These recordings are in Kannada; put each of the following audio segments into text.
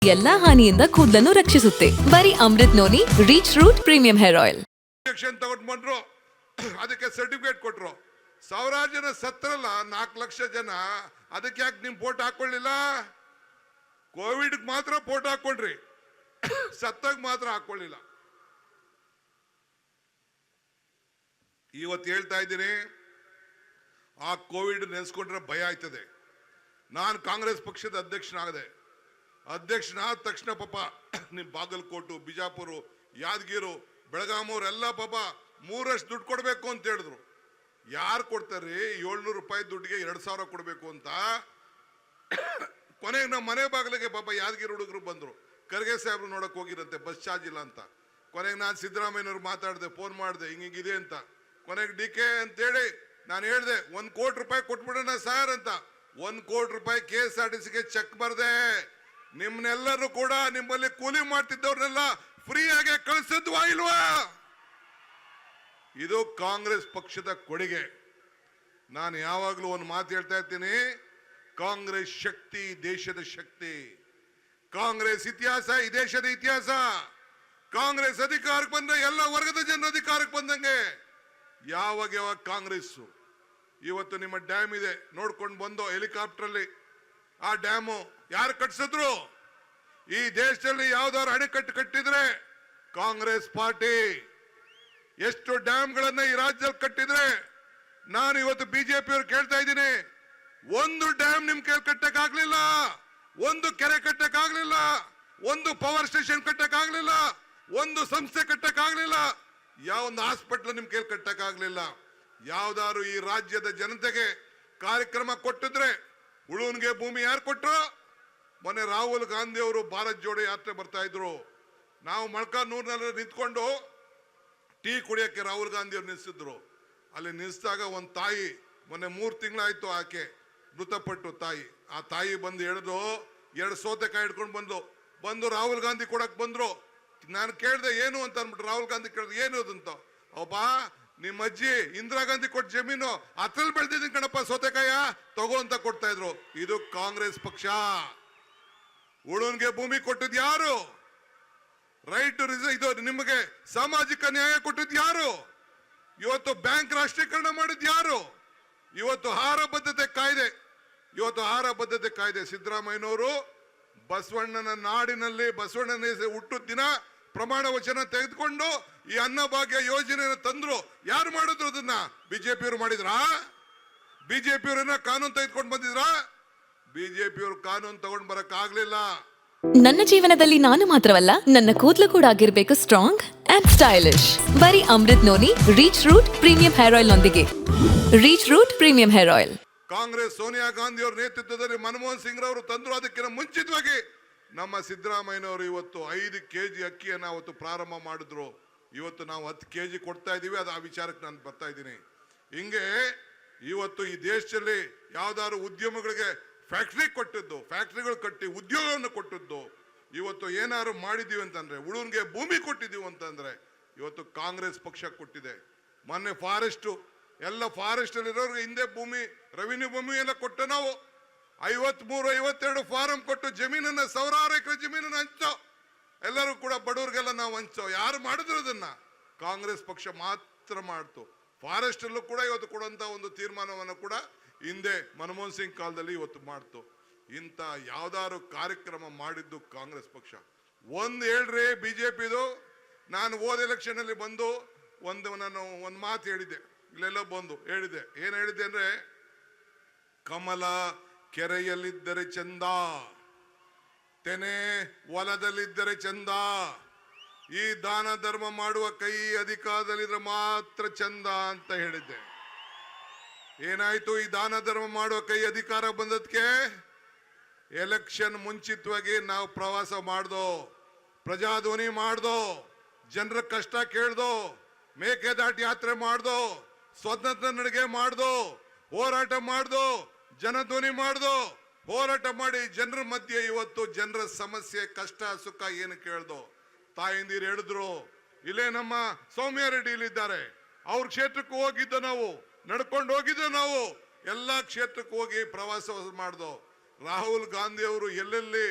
ಎಲ್ಲಾ ಹಾನಿಯಿಂದ ಕೂದಲನ್ನು ರಕ್ಷಿಸುತ್ತೆ. ಬರೀ Amrut noni reach root premium hair oil. ತಗೊಂಡು ಬಂದ್ರು, ಅದಕ್ಕೆ ಸರ್ಟಿಫಿಕೇಟ್ ಕೊಟ್ರು. ಸಾವಿರಾರು ಜನ ಸತ್ತರಲ್ಲ, 4 ಲಕ್ಷ ಜನ. ಅದಕ್ಕೆ ಯಾಕೆ ನಿಮ್ ಫೋಟೋ ಹಾಕೊಳ್ಳಿಲ್ಲ? ಕೋವಿಡ್ ಮಾತ್ರ ಫೋಟೋ ಹಾಕೊಂಡ್ರಿ, ಸತ್ತಾಗ ಮಾತ್ರ ಹಾಕೊಳ್ಳಿಲ್ಲ. ಇವತ್ತು ಹೇಳ್ತಾ ಇದ್ದೀನಿ, ಆ ಕೋವಿಡ್ ನೆನೆಸ್ಕೊಂಡ್ರೆ ಭಯ ಆಯ್ತದೆ. ನಾನು ಕಾಂಗ್ರೆಸ್ ಪಕ್ಷದ ಅಧ್ಯಕ್ಷನಾಗದೆ. ಅಧ್ಯಕ್ಷನಾದ ತಕ್ಷಣ ಪಾಪ ನಿಮ್ ಬಾಗಲಕೋಟು, ಬಿಜಾಪುರ, ಯಾದಗಿರು, ಬೆಳಗಾಮವರೆಲ್ಲ ಪಾಪ 3ರಷ್ಟು ದುಡ್ಡು ಕೊಡಬೇಕು ಅಂತ ಹೇಳಿದ್ರು. ಯಾರು ಕೊಡ್ತಾರ್ರಿ? 700 ರೂಪಾಯಿ ದುಡ್ಡಿಗೆ 2000 ಕೊಡಬೇಕು ಅಂತ. ಕೊನೆಗೆ ನಮ್ಮ ಮನೆ ಬಾಗಿಲಿಗೆ ಪಾಪ ಯಾದಗಿರಿ ಹುಡುಗರು ಬಂದ್ರು. ಖರ್ಗೆ ಸಾಹೇಬ್ರು ನೋಡಕ್ ಹೋಗಿರಂತೆ, ಬಸ್ ಚಾರ್ಜ್ ಇಲ್ಲ ಅಂತ. ಕೊನೆಗೆ ನಾನು ಸಿದ್ದರಾಮಯ್ಯನವ್ರು ಮಾತಾಡಿದೆ, ಫೋನ್ ಮಾಡಿದೆ, ಹಿಂಗಿದೆ ಅಂತ. ಕೊನೆಗೆ DK ಅಂತೇಳಿ ನಾನು ಹೇಳಿದೆ, 1 ಕೋಟಿ ರೂಪಾಯಿ ಕೊಟ್ಬಿಡೋಣ ಸರ್ ಅಂತ. 1 ಕೋಟಿ ರೂಪಾಯಿ KSRTCಗೆ ಚೆಕ್ ಬರ್ದೆ. ನಿಮ್ನೆಲ್ಲರೂ ಕೂಡ ನಿಮ್ಮಲ್ಲಿ ಕೂಲಿ ಮಾಡ್ತಿದ್ದವ್ರನ್ನೆಲ್ಲ ಫ್ರೀ ಆಗಿ ಕಳಿಸಿದ್ವಾ ಇಲ್ವಾ? ಇದು ಕಾಂಗ್ರೆಸ್ ಪಕ್ಷದ ಕೊಡುಗೆ. ನಾನು ಯಾವಾಗಲೂ ಒಂದು ಮಾತು ಹೇಳ್ತಾ ಇರ್ತೀನಿ, ಕಾಂಗ್ರೆಸ್ ಶಕ್ತಿ ದೇಶದ ಶಕ್ತಿ. ಕಾಂಗ್ರೆಸ್ ಇತಿಹಾಸ ಈ ದೇಶದ ಇತಿಹಾಸ. ಕಾಂಗ್ರೆಸ್ ಅಧಿಕಾರಕ್ಕೆ ಬಂದ್ರೆ ಎಲ್ಲ ವರ್ಗದ ಜನರ ಅಧಿಕಾರಕ್ಕೆ ಬಂದಂಗೆ. ಯಾವಾಗ ಕಾಂಗ್ರೆಸ್ ಇವತ್ತು ನಿಮ್ಮ ಡ್ಯಾಮ್ ಇದೆ ನೋಡ್ಕೊಂಡು ಬಂದು ಹೆಲಿಕಾಪ್ಟರ್ ಅಲ್ಲಿ, ಆ ಡ್ಯಾಮು ಯಾರು ಕಟ್ಸಿದ್ರು? ಈ ದೇಶದಲ್ಲಿ ಯಾವ್ದಾದ್ರು ಅಣೆಕಟ್ಟು ಕಟ್ಟಿದ್ರೆ ಕಾಂಗ್ರೆಸ್ ಪಾರ್ಟಿ. ಎಷ್ಟು ಡ್ಯಾಮ್ಗಳನ್ನ ಈ ರಾಜ್ಯದಲ್ಲಿ ಕಟ್ಟಿದ್ರೆ? ನಾನು ಇವತ್ತು ಬಿಜೆಪಿ ಅವ್ರು ಕೇಳ್ತಾ ಇದ್ದೀನಿ, ಒಂದು ಡ್ಯಾಮ್ ನಿಮ್ ಕೈಲಿ ಕಟ್ಟಕ್ಕಾಗ್ಲಿಲ್ಲ, ಒಂದು ಕೆರೆ ಕಟ್ಟಕ್ಕಾಗ್ಲಿಲ್ಲ, ಒಂದು ಪವರ್ ಸ್ಟೇಷನ್ ಕಟ್ಟಕ್ಕಾಗ್ಲಿಲ್ಲ, ಒಂದು ಸಂಸ್ಥೆ ಕಟ್ಟಕ್ಕಾಗ್ಲಿಲ್ಲ, ಯಾವೊಂದು ಹಾಸ್ಪಿಟಲ್ ನಿಮ್ ಕೈಲಿ ಕಟ್ಟಕ್ಕಾಗ್ಲಿಲ್ಲ. ಯಾವ್ದಾದ್ರು ಈ ರಾಜ್ಯದ ಜನತೆಗೆ ಕಾರ್ಯಕ್ರಮ ಕೊಟ್ಟಿದ್ರೆ? ಉಳುವನ್ಗೆ ಭೂಮಿ ಯಾರು ಕೊಟ್ರು? ಮೊನ್ನೆ ರಾಹುಲ್ ಗಾಂಧಿ ಅವರು ಭಾರತ್ ಜೋಡೋ ಯಾತ್ರೆ ಬರ್ತಾ ಇದ್ರು. ನಾವು ಮೊಳಕಾಲ್ಮೂರಿನಲ್ಲಿ ನಿಂತ್ಕೊಂಡು ಟೀ ಕುಡಿಯಕ್ಕೆ ರಾಹುಲ್ ಗಾಂಧಿ ಅವ್ರು ನಿಲ್ಸಿದ್ರು. ಅಲ್ಲಿ ನಿಲ್ಸಿದಾಗ ಒಂದು ತಾಯಿ, ಮೊನ್ನೆ 3 ತಿಂಗಳಾಯ್ತು ಆಕೆ ಮೃತಪಟ್ಟು ತಾಯಿ. ಆ ತಾಯಿ ಬಂದು ಹೇಳಿದ್ರು, 2 ಸೌತೆಕಾಯಿ ಹಿಡ್ಕೊಂಡು ಬಂದು ರಾಹುಲ್ ಗಾಂಧಿ ಕೊಡಕ್ ಬಂದ್ರು. ನಾನು ಕೇಳಿದೆ ಏನು ಅಂತ ಅಂದ್ಬಿಟ್ಟು ರಾಹುಲ್ ಗಾಂಧಿ ಕೇಳಿದ್ರೆ ಏನು ಅಂತ. ಒಬ್ಬ ನಿಮ್ಮ ಅಜ್ಜಿ ಇಂದಿರಾ ಗಾಂಧಿ ಕೊಟ್ಟ ಜಮೀನು ಅದ್ರಲ್ಲಿ ಬೆಳೆದಿದ್ದೀನಿ ಕಣಪ್ಪ ಸೌತೆಕಾಯ, ತಗೋ ಅಂತ ಕೊಡ್ತಾ ಇದ್ರು. ಇದು ಕಾಂಗ್ರೆಸ್ ಪಕ್ಷ. ಉಳುವನ್ಗೆ ಭೂಮಿ ಕೊಟ್ಟಿದ್ ಯಾರು? ರೈಟ್ ಟು ಇದು ನಿಮಗೆ ಸಾಮಾಜಿಕ ನ್ಯಾಯ ಕೊಟ್ಟಿದ್ ಯಾರು? ಇವತ್ತು ಬ್ಯಾಂಕ್ ರಾಷ್ಟ್ರೀಕರಣ ಮಾಡಿದ್ ಯಾರು? ಇವತ್ತು ಆಹಾರ ಭದ್ರತೆ ಕಾಯ್ದೆ ಸಿದ್ದರಾಮಯ್ಯನವರು ಬಸವಣ್ಣನ ನಾಡಿನಲ್ಲಿ ಬಸವಣ್ಣನ ಹುಟ್ಟಿದ ದಿನ ಪ್ರಮಾಣ ವಚನ ತೆಗೆದುಕೊಂಡು ಈ ಅನ್ನಭಾಗ್ಯ ಯೋಜನೆಯನ್ನು ತಂದ್ರು. ಯಾರು ಮಾಡಿದ್ರು ಅದನ್ನ? ಬಿಜೆಪಿಯವರು ಮಾಡಿದ್ರಾ? ಬಿಜೆಪಿಯವರನ್ನ ಕಾನೂನು ತೆಗೆದುಕೊಂಡು ಬಂದಿದ್ರಾ? ಬಿಜೆಪಿಯವರು ಕಾನೂನು ತಗೊಂಡ್ ಬರಕ್ ಆಗ್ಲಿಲ್ಲ. ನನ್ನ ಜೀವನದಲ್ಲಿ ನಾನು ಮಾತ್ರವಲ್ಲ, ನನ್ನ ಕೂದಲು ಕೂಡ ಆಗಿರ್ಬೇಕು ಸ್ಟ್ರಾಂಗ್ ಅಂಡ್ ಸ್ಟೈಲಿಶ್. ಬರೀ Amrut noni reach root premium hair oil ನೊಂದಿಗೆ. Reach root premium hair oil. Congress Sonia Gandhi ಅವರ ನೇತೃತ್ವದಲ್ಲಿ ಮನಮೋಹನ್ ಸಿಂಗ್ ರವರು ತಂದ್ರು. ಅದಕ್ಕಿಂತ ಮುಂಚಿತವಾಗಿ ನಮ್ಮ ಸಿದ್ದರಾಮಯ್ಯನವರು ಇವತ್ತು 5 kg ಅಕ್ಕಿಯನ್ನು ಅವತ್ತು ಪ್ರಾರಂಭ ಮಾಡಿದ್ರು. ಇವತ್ತು ನಾವು 10 kg ಕೊಡ್ತಾ ಇದೀವಿ. ಅದು ಆ ವಿಚಾರಕ್ಕೆ ನಾನು ಬರ್ತಾ ಇದ್ದೀನಿ. ಹಿಂಗೆ ಇವತ್ತು ಈ ದೇಶದಲ್ಲಿ ಯಾವ್ದಾದ್ರು ಉದ್ಯಮಗಳಿಗೆ ಫ್ಯಾಕ್ಟ್ರಿ ಕೊಟ್ಟಿದ್ದು, ಫ್ಯಾಕ್ಟ್ರಿಗಳು ಕಟ್ಟಿ ಉದ್ಯೋಗವನ್ನು ಕೊಟ್ಟಿದ್ದು, ಇವತ್ತು ಏನಾದ್ರು ಮಾಡಿದೀವಿ ಅಂತಂದ್ರೆ, ಉಳುವನ್ಗೆ ಭೂಮಿ ಕೊಟ್ಟಿದ್ದೀವಿ ಅಂತಂದ್ರೆ ಇವತ್ತು ಕಾಂಗ್ರೆಸ್ ಪಕ್ಷ ಕೊಟ್ಟಿದೆ. ಮೊನ್ನೆ ಎಲ್ಲ ಫಾರೆಸ್ಟ್ ಅಲ್ಲಿ ಇರೋರಿಗೆ ಹಿಂದೆ ಭೂಮಿ, ರೆವಿನ್ಯೂ ಭೂಮಿ ಎಲ್ಲ ಕೊಟ್ಟು ನಾವು 53-52 ಫಾರಂ ಕೊಟ್ಟು ಜಮೀನನ್ನ, ಸಾವಿರಾರು ಎಕರೆ ಜಮೀನನ್ನ ಹಂಚೋ, ಎಲ್ಲರೂ ಕೂಡ ಬಡವರಿಗೆಲ್ಲ ನಾವು ಹಂಚೋ. ಯಾರು ಮಾಡಿದ್ರು ಅದನ್ನ? ಕಾಂಗ್ರೆಸ್ ಪಕ್ಷ ಮಾತ್ರ ಮಾಡ್ತು. ಫಾರೆಸ್ಟ್ ಅಲ್ಲೂ ಕೂಡ ಇವತ್ತು ಕೊಡುವಂತ ಒಂದು ತೀರ್ಮಾನವನ್ನು ಕೂಡ ಹಿಂದೆ ಮನಮೋಹನ್ ಸಿಂಗ್ ಕಾಲದಲ್ಲಿ ಇವತ್ತು ಮಾಡ್ತು. ಇಂಥ ಯಾವ್ದಾದ್ರು ಕಾರ್ಯಕ್ರಮ ಮಾಡಿದ್ದು ಕಾಂಗ್ರೆಸ್ ಪಕ್ಷ. ಒಂದು ಹೇಳ್ರಿ ಬಿಜೆಪಿದು. ನಾನು ಹೋದ ಎಲೆಕ್ಷನ್ ಅಲ್ಲಿ ಬಂದು ನಾನು ಒಂದು ಮಾತು ಹೇಳಿದ್ದೆ, ಇಲ್ಲೆಲ್ಲ ಬಂದು ಹೇಳಿದ್ದೆ. ಏನ್ ಹೇಳಿದ್ದೆ ಅಂದ್ರೆ, ಕಮಲ ಕೆರೆಯಲ್ಲಿದ್ದರೆ ಚಂದ, ತೆನೆ ಹೊಲದಲ್ಲಿದ್ದರೆ ಚಂದ, ಈ ದಾನ ಧರ್ಮ ಮಾಡುವ ಕೈ ಅಧಿಕಾರದಲ್ಲಿದ್ರೆ ಮಾತ್ರ ಚಂದ ಅಂತ ಹೇಳಿದ್ದೆ. ಏನಾಯ್ತು? ಈ ದಾನ ಧರ್ಮ ಮಾಡುವ ಕೈ ಅಧಿಕಾರ ಬಂದದ್ಕೆ ಎಲೆಕ್ಷನ್ ಮುಂಚಿತವಾಗಿ ನಾವು ಪ್ರವಾಸ ಮಾಡ್ದೋ, ಪ್ರಜಾಧ್ವನಿ ಮಾಡ್ದೋ, ಜನರ ಕಷ್ಟ ಕೇಳ್ದೋ, ಮೇಕೆದಾಟು ಯಾತ್ರೆ ಮಾಡ್ದೋ, ಸ್ವತಂತ್ರ ನಡಿಗೆ ಮಾಡ್ದೋ, ಹೋರಾಟ ಮಾಡ್ದೋ, ಜನಧ್ವನಿ ಮಾಡ್ದೋ, ಹೋರಾಟ ಮಾಡಿ ಜನರ ಮಧ್ಯೆ ಇವತ್ತು ಜನರ ಸಮಸ್ಯೆ ಕಷ್ಟ ಸುಖ ಏನು ಕೇಳ್ದೋ. ತಾಯಂದಿರು ಹೇಳಿದ್ರು, ಇಲ್ಲೇ ನಮ್ಮ ಸೌಮ್ಯ ರೆಡ್ಡಿ ಇಲ್ಲಿದ್ದಾರೆ, ಅವ್ರ ಕ್ಷೇತ್ರಕ್ಕೆ ಹೋಗಿದ್ದ ನಾವು, ನಡ್ಕೊಂಡು ಹೋಗಿದ್ದ ನಾವು, ಎಲ್ಲಾ ಕ್ಷೇತ್ರಕ್ಕೆ ಹೋಗಿ ಪ್ರವಾಸ ಮಾಡ್ದೋ. ರಾಹುಲ್ ಗಾಂಧಿ ಅವರು ಎಲ್ಲೆಲ್ಲಿ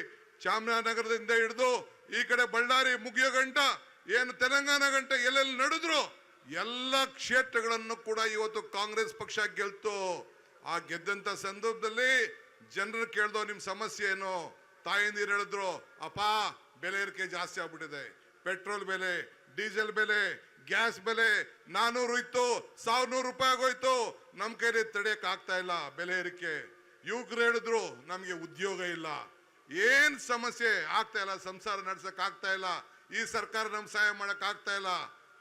ಚಾಮರಾಜನಗರದಿಂದ ಹಿಡಿದು ಈ ಕಡೆ ಬಳ್ಳಾರಿ ಮುಗಿಯೋ ಗಂಟ ಏನು ತೆಲಂಗಾಣ ಗಂಟ ಎಲ್ಲೆಲ್ಲಿ ನಡೆದ್ರು ಎಲ್ಲ ಕ್ಷೇತ್ರಗಳನ್ನು ಕೂಡ ಇವತ್ತು ಕಾಂಗ್ರೆಸ್ ಪಕ್ಷ ಗೆಲ್ತು. ಆ ಗೆದ್ದಂತ ಸಂದರ್ಭದಲ್ಲಿ ಜನರು ಕೇಳ್ದೋ ನಿಮ್ ಸಮಸ್ಯೆ ಏನು? ತಾಯಂದಿರು ಹೇಳಿದ್ರು, ಅಪ್ಪ ಬೆಲೆ ಏರಿಕೆ ಜಾಸ್ತಿ ಆಗ್ಬಿಟ್ಟಿದೆ, ಪೆಟ್ರೋಲ್ ಬೆಲೆ, ಡೀಸೆಲ್ ಬೆಲೆ, ಗ್ಯಾಸ್ ಬೆಲೆ 400 ಇತ್ತು, 1100 ರೂಪಾಯಿ ಆಗೋಯ್ತು, ನಮ್ ಕೈಲಿ ತಡೆಯಕ್ ಆಗ್ತಾ ಇಲ್ಲ ಬೆಲೆ ಏರಿಕೆ. ಯುವಕರು ಹೇಳಿದ್ರು, ನಮ್ಗೆ ಉದ್ಯೋಗ ಇಲ್ಲ, ಏನ್ ಸಮಸ್ಯೆ ಆಗ್ತಾ ಇಲ್ಲ, ಸಂಸಾರ ನಡ್ಸಕ್ ಆಗ್ತಾ ಇಲ್ಲ, ಈ ಸರ್ಕಾರ ನಮ್ ಸಹಾಯ ಮಾಡಕ್ ಆಗ್ತಾ ಇಲ್ಲ.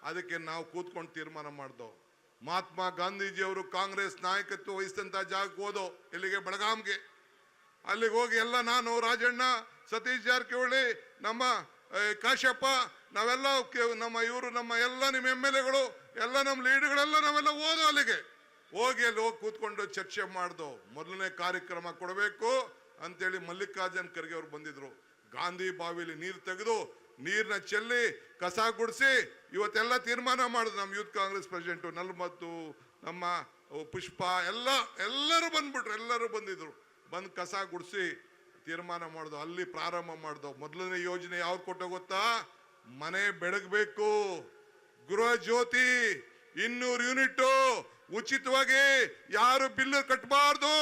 ಅದಕ್ಕೆ ನಾವು ಕೂತ್ಕೊಂಡು ತೀರ್ಮಾನ ಮಾಡ್ದೋ. ಮಹಾತ್ಮ ಗಾಂಧೀಜಿ ಅವರು ಕಾಂಗ್ರೆಸ್ ನಾಯಕತ್ವ ವಹಿಸಿದಂತ ಜಾಗಕ್ಕೆ ಹೋದೋ, ಇಲ್ಲಿಗೆ ಬೆಳಗಾಂಗೆ. ಅಲ್ಲಿಗೆ ಹೋಗಿ ಎಲ್ಲ ನಾನು, ರಾಜಣ್ಣ, ಸತೀಶ್ ಜಾರಕಿಹೊಳಿ, ನಮ್ಮ ಕಾಶ್ಯಪ್ಪ, ನಾವೆಲ್ಲ ನಮ್ಮ ಇವರು, ನಮ್ಮ ಎಲ್ಲ ನಿಮ್ಮ MLAಗಳು, ಎಲ್ಲ ನಮ್ಮ ಲೀಡರ್ಗಳೆಲ್ಲ ನಾವೆಲ್ಲ ಹೋದೋ. ಅಲ್ಲಿಗೆ ಹೋಗಿ ಅಲ್ಲಿ ಹೋಗಿ ಕೂತ್ಕೊಂಡು ಚರ್ಚೆ ಮಾಡ್ದೋ. ಮೊದಲನೇ ಕಾರ್ಯಕ್ರಮ ಕೊಡಬೇಕು ಅಂತೇಳಿ ಮಲ್ಲಿಕಾರ್ಜುನ್ ಖರ್ಗೆ ಅವ್ರು ಬಂದಿದ್ರು. ಗಾಂಧಿ ಬಾವಿಲಿ ನೀರು ತೆಗೆದು ನೀರ್ನ ಚೆಲ್ಲಿ ಕಸ ಗುಡಿಸಿ ಇವತ್ತೆಲ್ಲ ತೀರ್ಮಾನ ಮಾಡಿದ್ರು. ನಮ್ಮ ಯೂತ್ ಕಾಂಗ್ರೆಸ್ ಪ್ರೆಸಿಡೆಂಟು ನಲ್ಮತ್ತು, ನಮ್ಮ ಪುಷ್ಪ, ಎಲ್ಲರೂ ಬಂದ್ಬಿಟ್ರು, ಎಲ್ಲರೂ ಬಂದಿದ್ರು. ಬಂದು ಕಸ ಗುಡಿಸಿ ತೀರ್ಮಾನ ಮಾಡ್ದು. ಅಲ್ಲಿ ಪ್ರಾರಂಭ ಮಾಡ್ದು. ಮೊದಲನೇ ಯೋಜನೆ ಯಾವ್ದು ಕೊಟ್ಟ ಗೊತ್ತಾ? ಮನೆ ಬೆಳಗಬೇಕು, ಗೃಹ ಜ್ಯೋತಿ 200 ಯೂನಿಟ್ ಉಚಿತವಾಗಿ, ಯಾರು ಬಿಲ್ ಕಟ್ಟಬಾರ್ದು,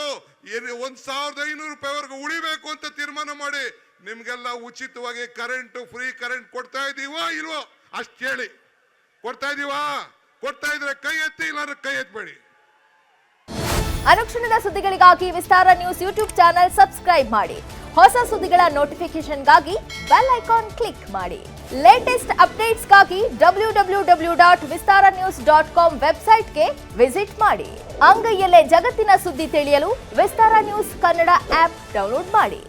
1500 ರೂಪಾಯಿವರೆಗೂ ಉಳಿಬೇಕು ಅಂತ ತೀರ್ಮಾನ ಮಾಡಿ ನಿಮ್ಗೆಲ್ಲ ಉಚಿತವಾಗಿ ಕರೆಂಟ್, ಫ್ರೀ ಕರೆಂಟ್ ಕೊಡ್ತಾ ಇದೀವೋ ಇಲ್ವೋ ಅಷ್ಟು ಹೇಳಿ. ಕೊಡ್ತಾ ಇದೀವಾ? ಕೊಡ್ತಾ ಇದ್ರೆ ಕೈ ಎತ್ತಿ, ಇಲ್ಲಾಂದ್ರೆ ಕೈ ಎತ್ತಬೇಡಿ. ಅನುಕ್ಷಣದ ಸುದ್ದಿಗಳಿಗಾಗಿ ವಿಸ್ತಾರ ನ್ಯೂಸ್ ಯೂಟ್ಯೂಬ್ ಚಾನೆಲ್ ಸಬ್ಸ್ಕ್ರೈಬ್ ಮಾಡಿ. ಹೊಸ ಸುದ್ದಿಗಳ ನೋಟಿಫಿಕೇಶನ್ಗಾಗಿ ಬೆಲ್ ಐಕಾನ್ ಕ್ಲಿಕ್ ಮಾಡಿ. ಲೇಟೆಸ್ಟ್ ಅಪ್ಡೇಟ್ಸ್ಗಾಗಿ www.vistaranews.com ವೆಬ್ಸೈಟ್ಗೆ ವಿಸಿಟ್ ಮಾಡಿ. ಅಂಗೈಯಲ್ಲೇ ಜಗತ್ತಿನ ಸುದ್ದಿ ತಿಳಿಯಲು ವಿಸ್ತಾರ ನ್ಯೂಸ್ ಕನ್ನಡ ಆಪ್ ಡೌನ್ಲೋಡ್ ಮಾಡಿ.